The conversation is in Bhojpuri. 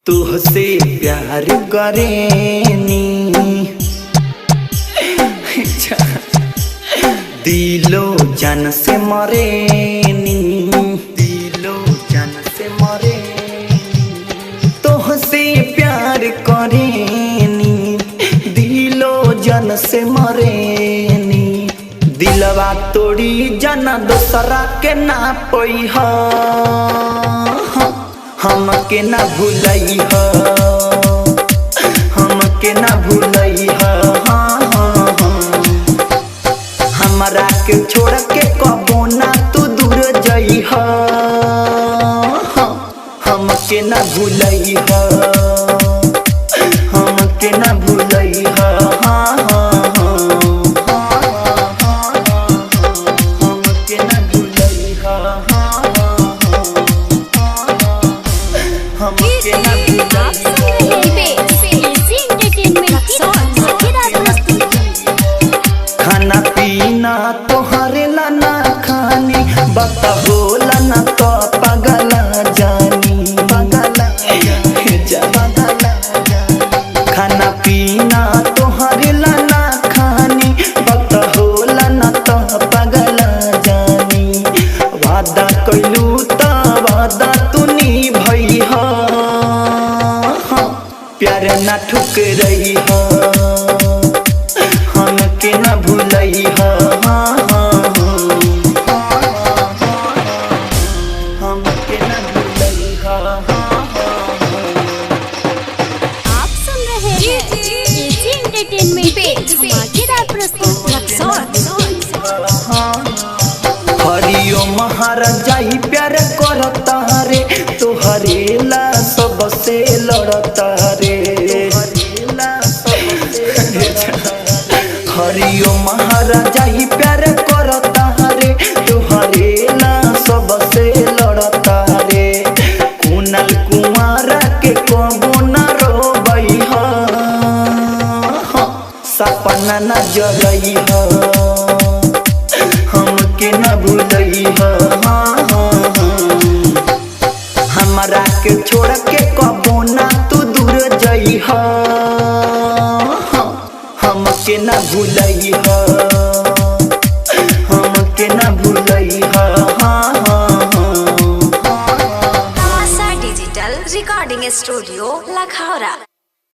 तुहसे प्यार करेनी दिलो जान से मरेनी, दिलो जान से मरेनी। तुहसे प्यार करेनी दिलो जान से मरेनी। दिलवा तोड़ी जाना दोसरा के ना पई हमके ना भूलई हमके ना भूलई हमरा के छोड़ के कबो ना तू दूर जई हमके ना भूलई हमके ना भूलई हमके ना भूलई हमके ना खाना पीना तोहरे ला ना खानी बता बोला ना तो पगला जानी खाना पीना तोहरे ला ना खानी बता बोला ना तो पगला जानी। वादा कैलू तो वादा तू निभई प्यार ना ठुकरई हमके ना भूलई हमके ना भूलई। आप सुन रहे हैं एजी एंटरटेनमेंट पे धमाकेदार हरियो महाराजा ही प्यार करता रे तोहरे ला सबसे लड़ता रे। हरियो महाराजा ही प्यार करता रे तोहरे ला सबसे लड़ता रे। कुनाल कुमारा के कबो न रोबई सपना न जरई हमके न भूलई हमरा के छोड़ के कबो ना तू दूर जई हमके न भूलई